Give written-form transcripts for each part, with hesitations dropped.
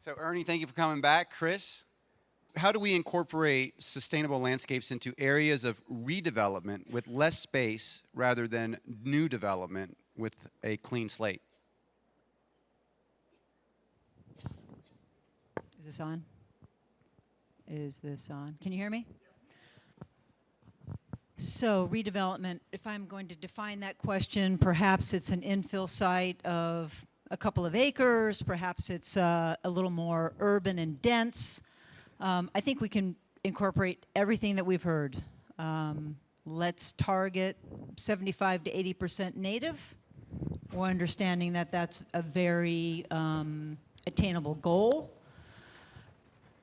So Ernie, thank you for coming back. Chris, how do we incorporate sustainable landscapes into areas of redevelopment with less space rather than new development with a clean slate? Is this on? Is this on? Can you hear me? So redevelopment, if I'm going to define that question, perhaps it's an infill site of a couple of acres, perhaps it's a little more urban and dense. I think we can incorporate everything that we've heard. Let's target 75 to 80% native. We're understanding that that's a very attainable goal.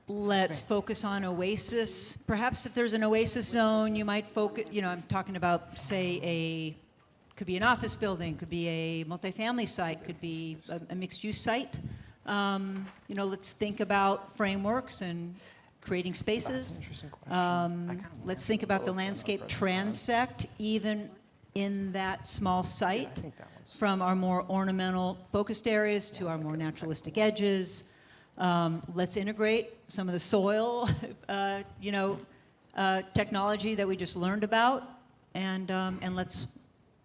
Let's focus on oasis. Perhaps if there's an oasis zone, you might focus, I'm talking about, say, could be an office building, could be a multifamily site, could be a mixed-use site. Let's think about frameworks and creating spaces. Let's think about the landscape transect, even in that small site, from our more ornamental focused areas to our more naturalistic edges. Let's integrate some of the soil, technology that we just learned about, and let's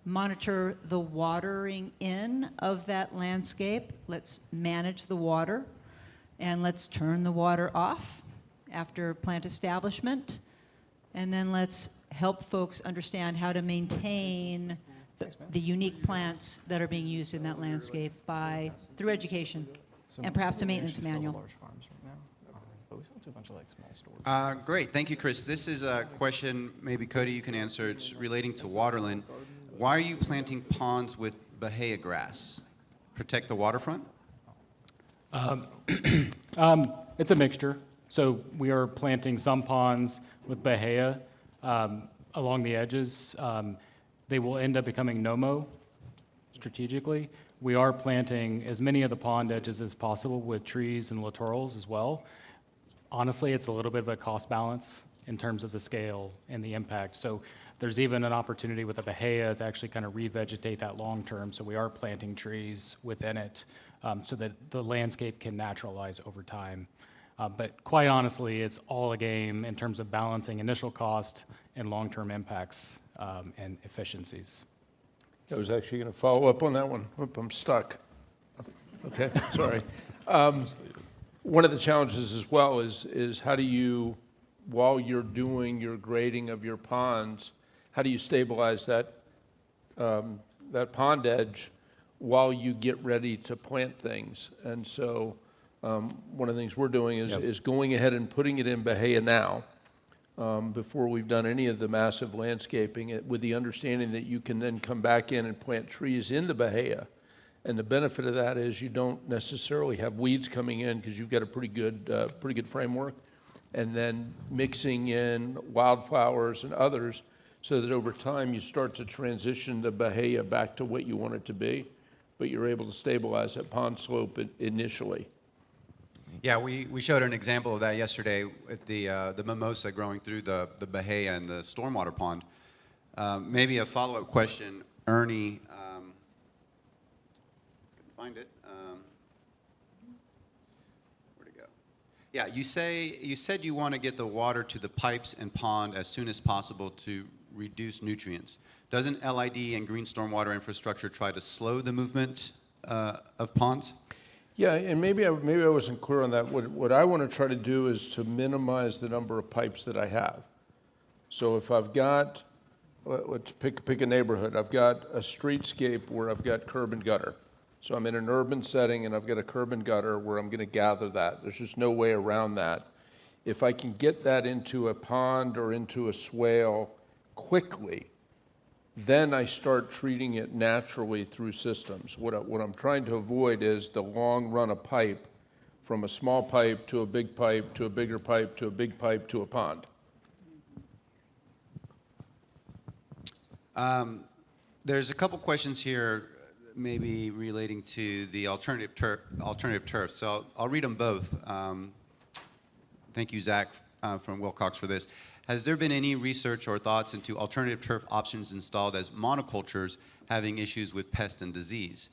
monitor the watering in of that landscape. Let's manage the water, and let's turn the water off after plant establishment, and then let's help folks understand how to maintain the unique plants that are being used in that landscape through education. And perhaps a maintenance manual. Great, thank you, Chris. This is a question, maybe Cody, you can answer. It's relating to waterland. Why are you planting ponds with bahia grass? Protect the waterfront? It's a mixture. So we are planting some ponds with bahia along the edges. They will end up becoming no-mow strategically. We are planting as many of the pond edges as possible with trees and littorals as well. Honestly, it's a little bit of a cost balance in terms of the scale and the impact. So there's even an opportunity with the bahia to actually kind of revegetate that long term. So we are planting trees within it so that the landscape can naturalize over time. But quite honestly, it's all a game in terms of balancing initial cost and long-term impacts and efficiencies. I was actually going to follow up on that one. Oop, I'm stuck. Okay, sorry. One of the challenges as well is how do you, while you're doing your grading of your ponds, how do you stabilize that pond edge while you get ready to plant things? And so one of the things we're doing is going ahead and putting it in bahia now. Before we've done any of the massive landscaping, with the understanding that you can then come back in and plant trees in the bahia. And the benefit of that is you don't necessarily have weeds coming in because you've got a pretty good framework, and then mixing in wildflowers and others so that over time you start to transition the bahia back to what you want it to be, but you're able to stabilize that pond slope initially. Yeah, we showed an example of that yesterday with the mimosa growing through the bahia and the stormwater pond. Maybe a follow-up question, Ernie. Couldn't find it. Where'd it go? Yeah, you said you want to get the water to the pipes and pond as soon as possible to reduce nutrients. Doesn't LID and green stormwater infrastructure try to slow the movement of ponds? Yeah, and maybe I wasn't clear on that. What I want to try to do is to minimize the number of pipes that I have. So if I've got, let's pick a neighborhood. I've got a streetscape where I've got curb and gutter. So I'm in an urban setting and I've got a curb and gutter where I'm going to gather that. There's just no way around that. If I can get that into a pond or into a swale quickly, then I start treating it naturally through systems. What I'm trying to avoid is the long run of pipe from a small pipe to a big pipe to a bigger pipe to a big pipe to a pond. There's a couple questions here maybe relating to the alternative turf. So I'll read them both. Thank you, Zach, from Wilcox for this. Has there been any research or thoughts into alternative turf options installed as monocultures having issues with pest and disease?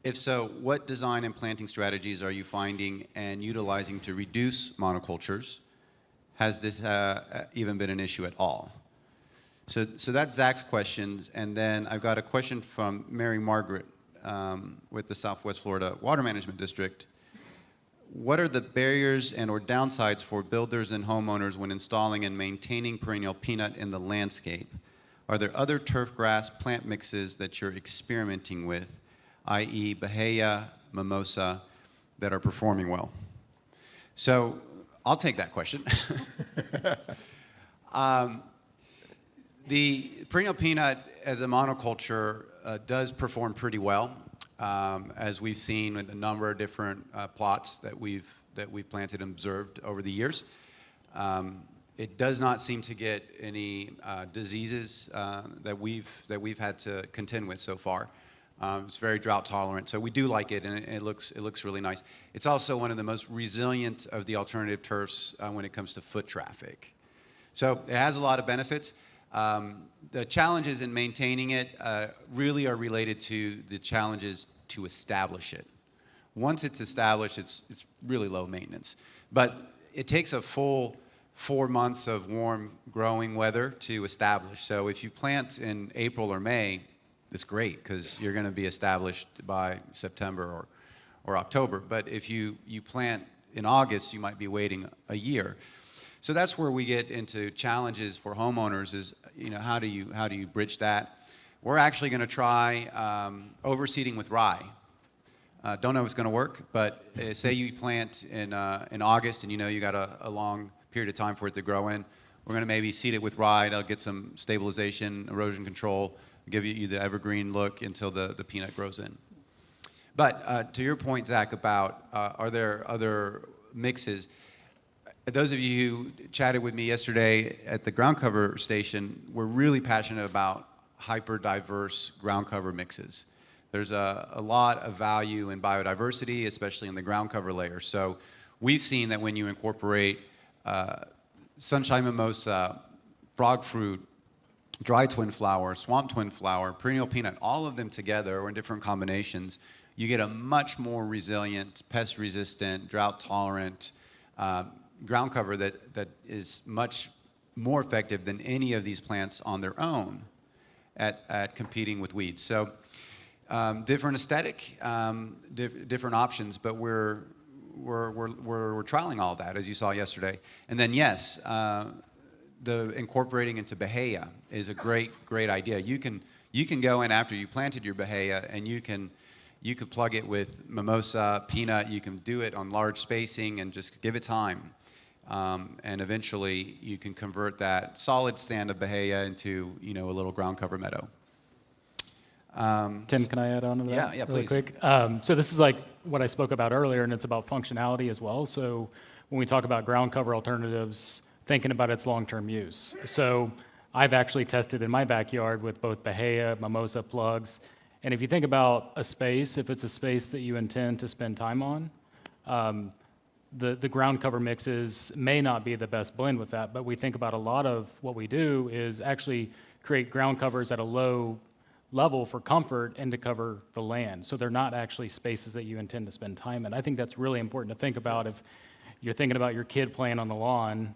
If so, what design and planting strategies are you finding and utilizing to reduce monocultures? Has this even been an issue at all? So that's Zach's questions, and then I've got a question from Mary Margaret with the Southwest Florida Water Management District. What are the barriers and or downsides for builders and homeowners when installing and maintaining perennial peanut in the landscape? Are there other turf grass plant mixes that you're experimenting with, i.e. Bahia, Mimosa, that are performing well? So I'll take that question. The perennial peanut as a monoculture does perform pretty well, as we've seen with a number of different plots that we've planted and observed over the years. It does not seem to get any diseases that we've had to contend with so far. It's very drought tolerant, so we do like it, and it looks really nice. It's also one of the most resilient of the alternative turfs when it comes to foot traffic. So it has a lot of benefits. The challenges in maintaining it really are related to the challenges to establish it. Once it's established, it's really low maintenance. But it takes a full 4 months of warm growing weather to establish. So if you plant in April or May, it's great because you're going to be established by September or October. But if you plant in August, you might be waiting a year. So that's where we get into challenges for homeowners is, how do you bridge that? We're actually going to try overseeding with rye. Don't know if it's going to work, but say you plant in August and you got a long period of time for it to grow in. We're going to maybe seed it with rye. That'll get some stabilization, erosion control, give you the evergreen look until the peanut grows in. But to your point, Zach, about are there other mixes? Those of you who chatted with me yesterday at the ground cover station, we're really passionate about hyper-diverse ground cover mixes. There's a lot of value in biodiversity, especially in the ground cover layer. So we've seen that when you incorporate sunshine mimosa, frog fruit, dry twin flower, swamp twin flower, perennial peanut, all of them together or in different combinations, you get a much more resilient, pest-resistant, drought-tolerant ground cover that is much more effective than any of these plants on their own at competing with weeds. So different aesthetic, different options, but we're trialing all that, as you saw yesterday. And then yes, the incorporating into Bahia is a great idea. You can go in after you planted your Bahia and you could plug it with mimosa, peanut. You can do it on large spacing and just give it time. And eventually you can convert that solid stand of Bahia into a little ground cover meadow. Tim, can I add on to that? Yeah, really please. Quick? So this is like what I spoke about earlier, and it's about functionality as well. So when we talk about ground cover alternatives, thinking about its long-term use. So I've actually tested in my backyard with both Bahia, mimosa plugs, and if you think about a space, if it's a space that you intend to spend time on, the ground cover mixes may not be the best blend with that, but we think about a lot of what we do is actually create ground covers at a low level for comfort and to cover the land. So they're not actually spaces that you intend to spend time in. I think that's really important to think about if you're thinking about your kid playing on the lawn.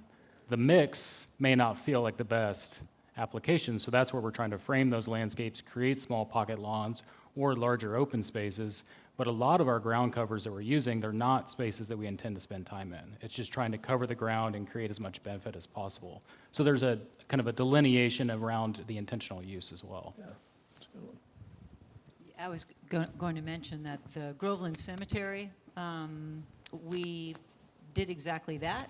The mix may not feel like the best application, so that's where we're trying to frame those landscapes, create small pocket lawns or larger open spaces. But a lot of our ground covers that we're using, they're not spaces that we intend to spend time in. It's just trying to cover the ground and create as much benefit as possible. So there's a kind of a delineation around the intentional use as well. Yeah, that's a good one. I was going to mention that the Groveland Cemetery, we did exactly that,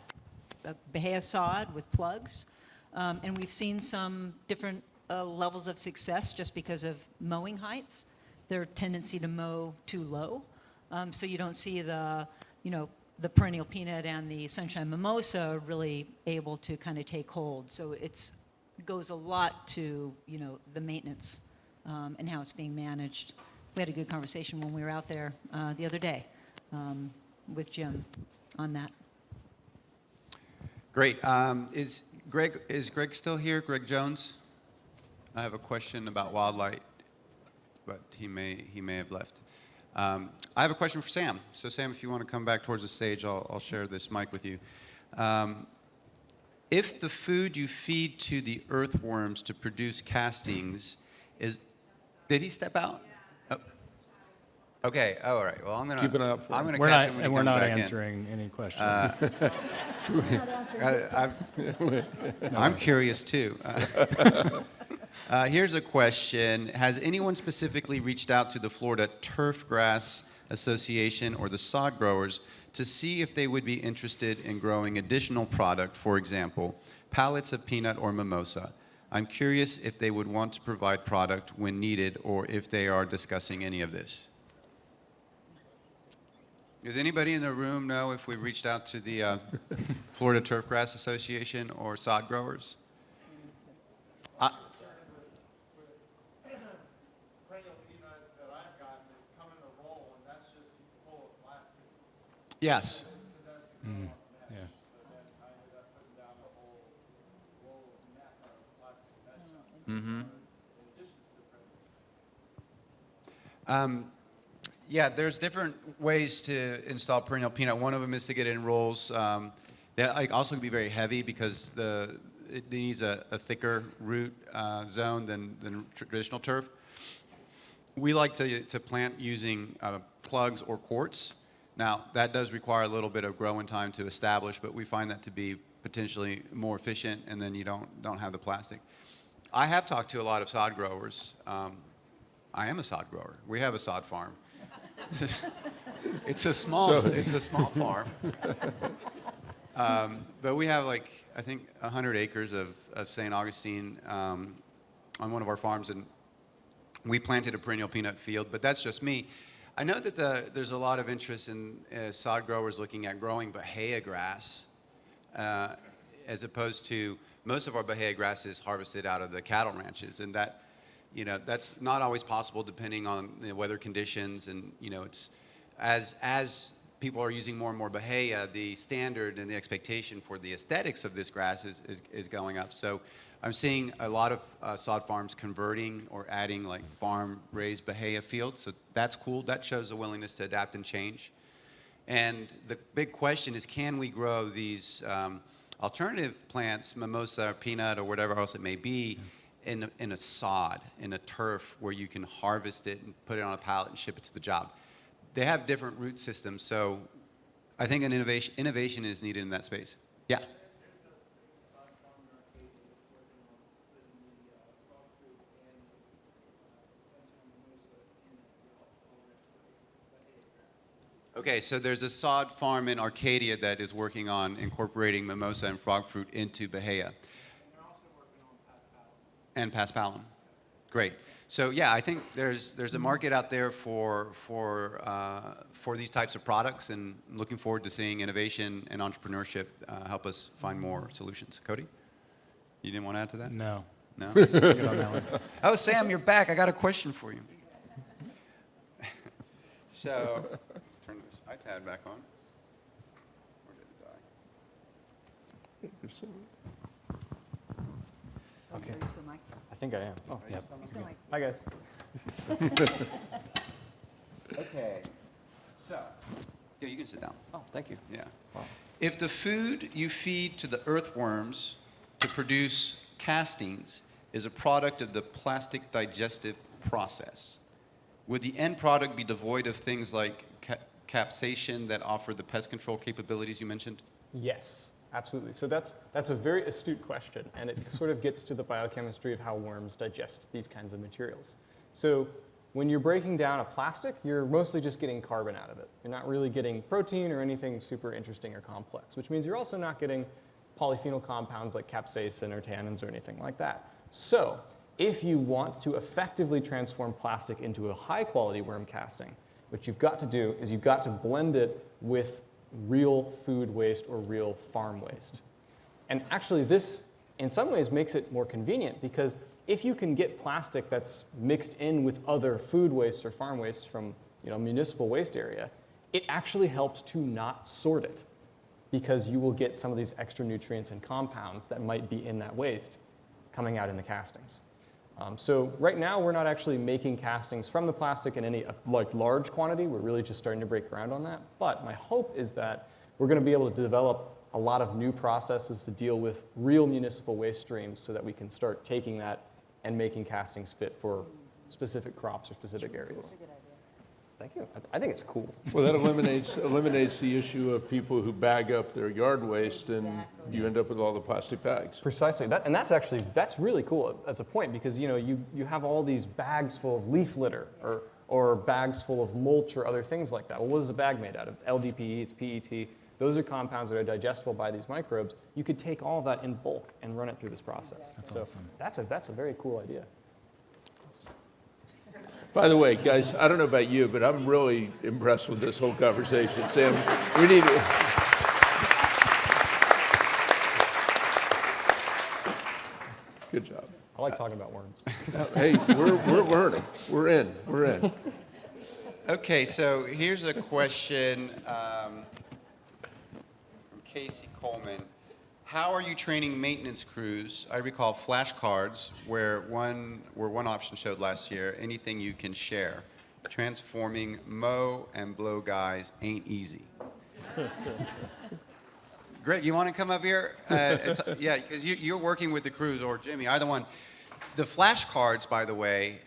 a Bahia sod with plugs, and we've seen some different levels of success just because of mowing heights. Their tendency to mow too low, so you don't see the perennial peanut and the sunshine mimosa really able to kind of take hold. So it goes a lot to the maintenance and how it's being managed. We had a good conversation when we were out there the other day with Jim on that. Great. Is Greg still here? Greg Jones? I have a question about wildlife, but he may have left. I have a question for Sam. So Sam, if you want to come back towards the stage, I'll share this mic with you. If the food you feed to the earthworms to produce castings is, did he step out? Oh. Okay. Oh, all right. Well, I'm gonna Keep an eye out for I'm him. gonna We're catch not, him when he and we're comes not back answering any questions. I'm curious too. Here's a question. Has anyone specifically reached out to the Florida Turf Grass Association or the sod growers to see if they would be interested in growing additional product, for example, pallets of peanut or mimosa? I'm curious if they would want to provide product when needed or if they are discussing any of this. Does anybody in the room know if we reached out to the Florida Turf Grass Association or sod growers? Perennial peanut that I've gotten, it's come in a roll, and that's just full of plastic. Yes. Because that's to go on the mesh. yeah. So then I ended up putting down the whole roll of plastic mesh. In addition to the perennial. Yeah, there's different ways to install perennial peanut. One of them is to get it in rolls. That also can be very heavy because it needs a thicker root zone than traditional turf. We like to plant using plugs or quartz. Now, that does require a little bit of growing time to establish, but we find that to be potentially more efficient, and then you don't have the plastic. I have talked to a lot of sod growers. I am a sod grower. We have a sod farm. It's a small farm. But we have I think 100 acres of St. Augustine on one of our farms, and we planted a perennial peanut field, but that's just me. I know that there's a lot of interest in sod growers looking at growing Bahia grass, as opposed to most of our Bahia grass is harvested out of the cattle ranches, and that's not always possible depending on the weather conditions, and it's as people are using more and more Bahia, the standard and the expectation for the aesthetics of this grass is going up. So I'm seeing a lot of sod farms converting or adding farm-raised Bahia fields. So that's cool. That shows a willingness to adapt and change. And the big question is, can we grow these alternative plants, mimosa or peanut or whatever else it may be, in a sod, in a turf where you can harvest it and put it on a pallet and ship it to the job? They have different root systems, so I think an innovation is needed in that space. Yeah. Okay, so there's a sod farm in Arcadia that is working on incorporating mimosa and frog fruit into Bahia. And paspalum. Great. So yeah, I think there's a market out there for these types of products, and I'm looking forward to seeing innovation and entrepreneurship help us find more solutions. Cody, you didn't want to add to that? No. No? Good on that one. Oh, Sam, you're back. I got a question for you. So, turn this iPad back on. Or did it die? Okay. I think I am. Oh, yeah. Hi, guys. Okay. So, yeah, you can sit down. Oh, thank you. Yeah. Wow. If the food you feed to the earthworms to produce castings is a product of the plastic digestive process, would the end product be devoid of things like capsaicin that offer the pest control capabilities you mentioned? Yes, absolutely. So that's a very astute question, and it sort of gets to the biochemistry of how worms digest these kinds of materials. So when you're breaking down a plastic, you're mostly just getting carbon out of it. You're not really getting protein or anything super interesting or complex, which means you're also not getting polyphenol compounds like capsaicin or tannins or anything like that. So if you want to effectively transform plastic into a high-quality worm casting, what you've got to do is you've got to blend it with real food waste or real farm waste. And actually this, in some ways, makes it more convenient, because if you can get plastic that's mixed in with other food waste or farm waste from municipal waste area, it actually helps to not sort it, because you will get some of these extra nutrients and compounds that might be in that waste coming out in the castings. So right now, we're not actually making castings from the plastic in any like large quantity. We're really just starting to break ground on that. But my hope is that we're going to be able to develop a lot of new processes to deal with real municipal waste streams so that we can start taking that and making castings fit for specific crops or specific areas. Thank you. I think it's cool. Well, that eliminates the issue of people who bag up their yard waste and you end up with all the plastic bags. Precisely. And that's really cool as a point because you have all these bags full of leaf litter or bags full of mulch or other things like that. Well, what is a bag made out of? It's LDPE, it's PET. Those are compounds that are digestible by these microbes. You could take all of that in bulk and run it through this process. That's awesome. That's a very cool idea. By the way, guys, I don't know about you, but I'm really impressed with this whole conversation. Sam, we need to... Good job. I like talking about worms. Hey, we're learning. We're in. Okay, so here's a question from Casey Coleman. How are you training maintenance crews? I recall flashcards where one option showed last year. Anything you can share. Transforming mow and blow guys ain't easy. Greg, you want to come up here? Yeah, because you're working with the crews, or Jimmy, either one. The flashcards, by the way,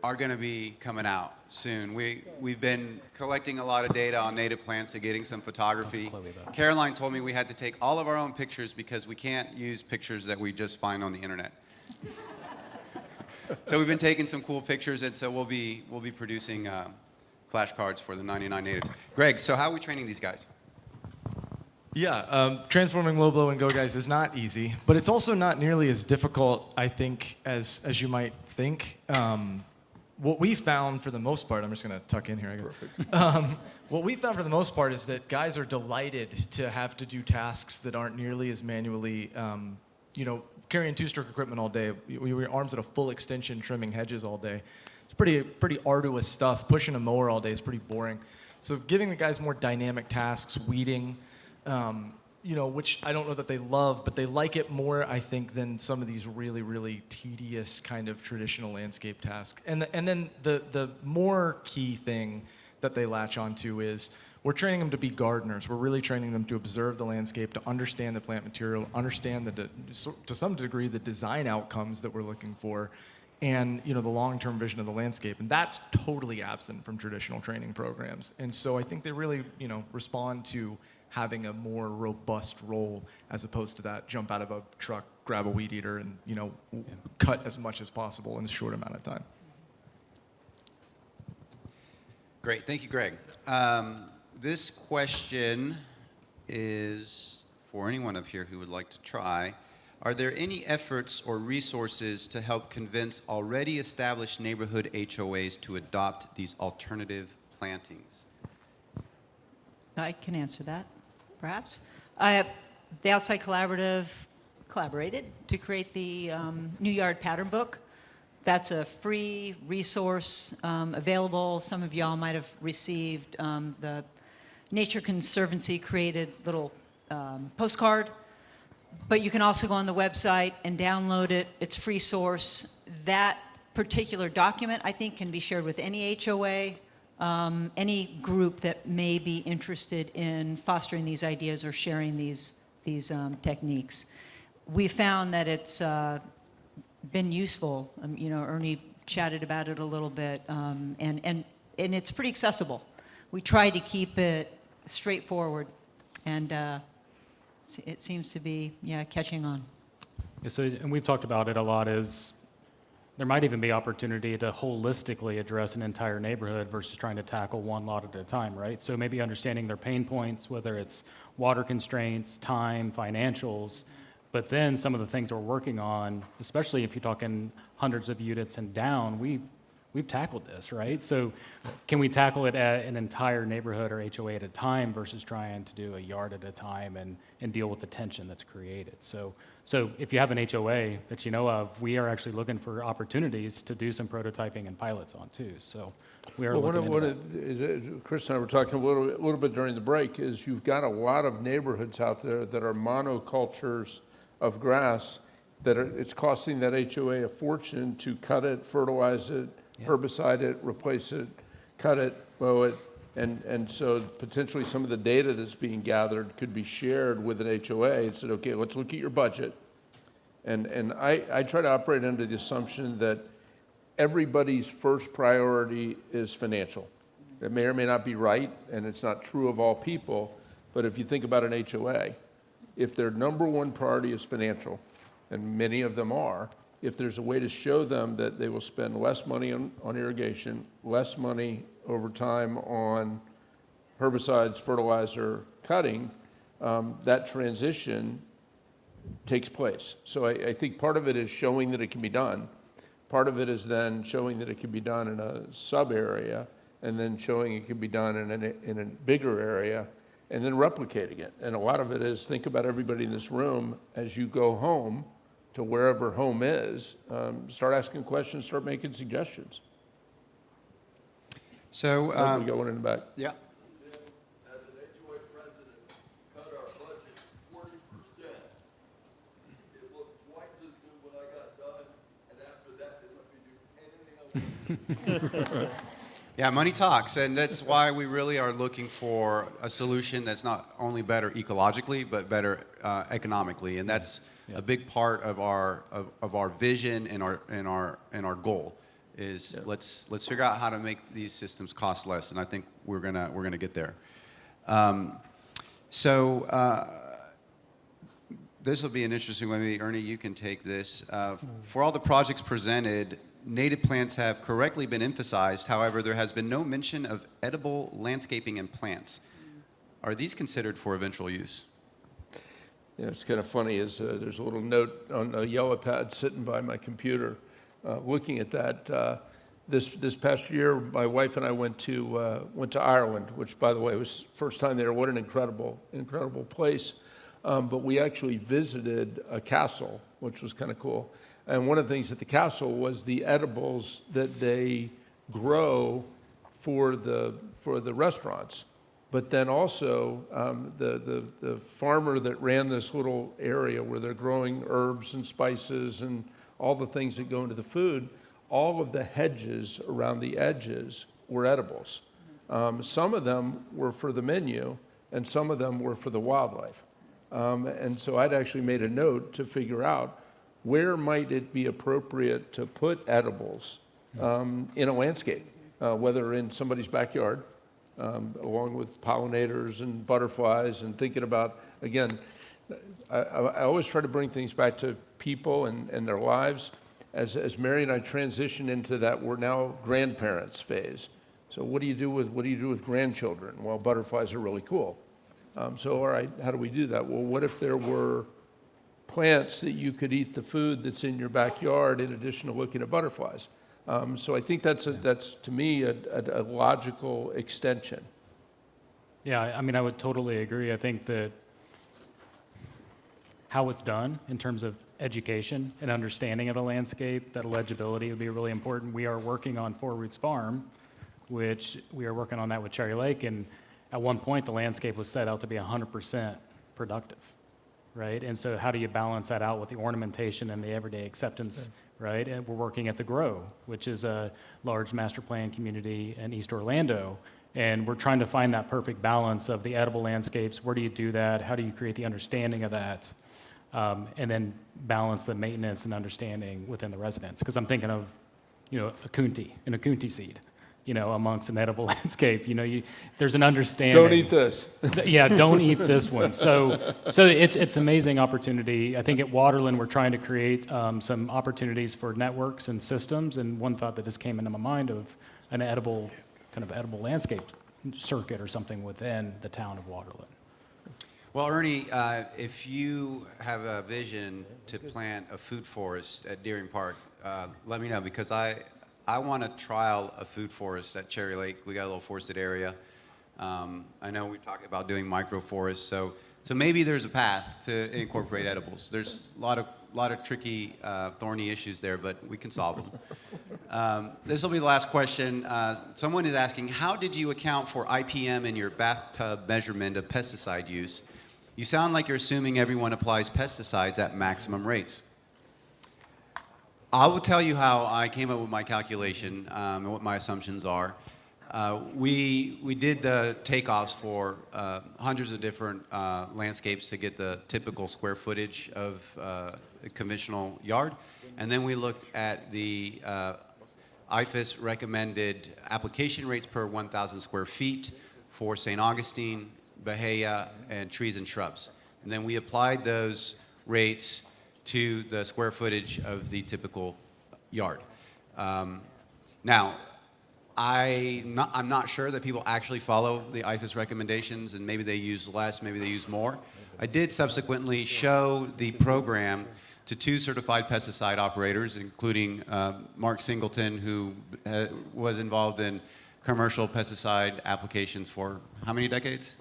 are going to be coming out soon. We've been collecting a lot of data on native plants and getting some photography. Caroline told me we had to take all of our own pictures because we can't use pictures that we just find on the internet. So we've been taking some cool pictures, and so we'll be producing flashcards for the 99 natives. Greg, so how are we training these guys? Yeah, transforming low blow and go guys is not easy, but it's also not nearly as difficult, I think, as you might think. What we found for the most part, I'm just going to tuck in here, I guess. What we found for the most part is that guys are delighted to have to do tasks that aren't nearly as manually, carrying two-stroke equipment all day. Your arms at a full extension, trimming hedges all day. It's pretty arduous stuff. Pushing a mower all day is pretty boring. So giving the guys more dynamic tasks, weeding, which I don't know that they love, but they like it more, I think, than some of these really, really tedious kind of traditional landscape tasks. And then the more key thing that they latch onto is we're training them to be gardeners. We're really training them to observe the landscape, to understand the plant material, understand to some degree the design outcomes that we're looking for, and the long-term vision of the landscape. And that's totally absent from traditional training programs. And so I think they really, respond to having a more robust role as opposed to that jump out of a truck, grab a weed eater, and cut as much as possible in a short amount of time. Great, thank you, Greg. This question is for anyone up here who would like to try. Are there any efforts or resources to help convince already established neighborhood HOAs to adopt these alternative plantings? I can answer that, perhaps. The Outside Collaborative collaborated to create the New Yard Pattern Book. That's a free resource available. Some of y'all might have received the Nature Conservancy created little postcard, but you can also go on the website and download it. It's free source. That particular document, I think, can be shared with any HOA, any group that may be interested in fostering these ideas or sharing these techniques. We found that it's been useful. Ernie chatted about it a little bit, and it's pretty accessible. We try to keep it straightforward, and it seems to be catching on. Yeah, so, and we've talked about it a lot, is there might even be opportunity to holistically address an entire neighborhood versus trying to tackle one lot at a time, right? So maybe understanding their pain points, whether it's water constraints, time, financials, but then some of the things that we're working on, especially if you're talking hundreds of units and down, we've tackled this, right? So can we tackle it at an entire neighborhood or HOA at a time versus trying to do a yard at a time and deal with the tension that's created? So if you have an HOA that you know of, we are actually looking for opportunities to do some prototyping and pilots on too. So we are looking into that. Chris and I were talking a little bit during the break, is you've got a lot of neighborhoods out there that are monocultures of grass, that it's costing that HOA a fortune to cut it, fertilize it, herbicide it, replace it, cut it, mow it, and so potentially some of the data that's being gathered could be shared with an HOA and said, okay, let's look at your budget. And I try to operate under the assumption that everybody's first priority is financial. It may or may not be right, and it's not true of all people, but if you think about an HOA, if their number one priority is financial, and many of them are, if there's a way to show them that they will spend less money on irrigation, less money over time on herbicides, fertilizer, cutting, that transition takes place. So I think part of it is showing that it can be done. Part of it is then showing that it can be done in a sub area, and then showing it can be done in a bigger area, and then replicating it. And a lot of it is think about everybody in this room as you go home to wherever home is, start asking questions, start making suggestions. So, We got one in the back. yeah. As an HOA president, cut our budget 40%. It looked twice as good when I got done, and after that, they let me do anything else. Yeah, money talks, and that's why we really are looking for a solution that's not only better ecologically, but better economically, and that's a big part of our vision and our goal is let's figure out how to make these systems cost less, and I think we're gonna get there. This will be an interesting one. Maybe Ernie, you can take this. For all the projects presented, native plants have correctly been emphasized. However, there has been no mention of edible landscaping and plants. Are these considered for eventual use? Yeah, it's kind of funny is there's a little note on a yellow pad sitting by my computer looking at that. This past year, my wife and I went to Ireland, which, by the way, was first time there. What an incredible place. But we actually visited a castle, which was kind of cool. And one of the things at the castle was the edibles that they grow for the restaurants. But then also the farmer that ran this little area where they're growing herbs and spices and all the things that go into the food, all of the hedges around the edges were edibles. Some of them were for the menu, and some of them were for the wildlife. And so I'd actually made a note to figure out where might it be appropriate to put edibles in a landscape, whether in somebody's backyard, along with pollinators and butterflies, and thinking about, again, I always try to bring things back to people and their lives. As Mary and I transition into that, we're now grandparents phase. So what do you do with grandchildren? Well, butterflies are really cool. So all right, how do we do that? Well, what if there were plants that you could eat the food that's in your backyard in addition to looking at butterflies? So I think that's to me a logical extension. Yeah, I mean, I would totally agree. I think that how it's done in terms of education and understanding of the landscape, that legibility would be really important. We are working on Four Roots Farm, which we are working on that with Cherrylake, and at one point the landscape was set out to be 100% productive, right? And so how do you balance that out with the ornamentation and the everyday acceptance, right? And we're working at the Grow, which is a large master plan community in East Orlando, and we're trying to find that perfect balance of the edible landscapes. Where do you do that? How do you create the understanding of that? And then balance the maintenance and understanding within the residents. Because I'm thinking of, an Akunti seed, amongst an edible landscape. There's an understanding. Don't eat this. Yeah, don't eat this one. So it's amazing opportunity. I think at Waterland we're trying to create some opportunities for networks and systems. And one thought that just came into my mind of an edible landscape circuit or something within the town of Waterland. Well, Ernie, if you have a vision to plant a food forest at Deering Park, let me know, because I want to trial a food forest at Cherrylake. We got a little forested area. I know we talked about doing microforests, so maybe there's a path to incorporate edibles. There's a lot of tricky, thorny issues there, but we can solve them. This will be the last question. Someone is asking, how did you account for IPM in your bathtub measurement of pesticide use? You sound like you're assuming everyone applies pesticides at maximum rates. I will tell you how I came up with my calculation and what my assumptions are. We did the takeoffs for hundreds of different landscapes to get the typical square footage of a conventional yard. And then we looked at the IFAS recommended application rates per 1,000 square feet for St. Augustine, Bahia, and trees and shrubs. And then we applied those rates to the square footage of the typical yard. Now, I'm not sure that people actually follow the IFAS recommendations, and maybe they use less, maybe they use more. I did subsequently show the program to 2 certified pesticide operators, including Mark Singleton, who was involved in commercial pesticide applications for how many decades?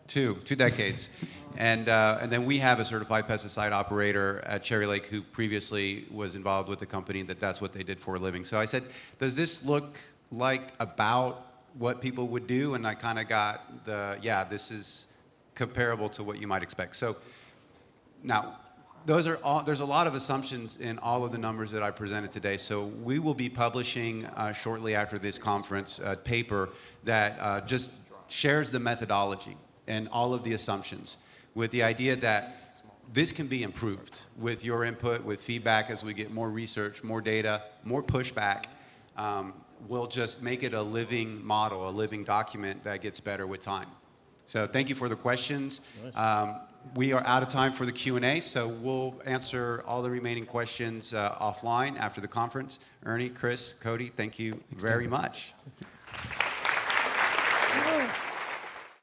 Two decades. And then we have a certified pesticide operator at Cherrylake who previously was involved with the company that's what they did for a living. So I said, does this look like about what people would do? And I kind of got this is comparable to what you might expect. So now, there's a lot of assumptions in all of the numbers that I presented today. So we will be publishing shortly after this conference a paper that just shares the methodology and all of the assumptions, with the idea that this can be improved with your input, with feedback as we get more research, more data, more pushback. We'll just make it a living model, a living document that gets better with time. So thank you for the questions. We are out of time for the Q&A, so we'll answer all the remaining questions offline after the conference. Ernie, Chris, Cody, thank you very much.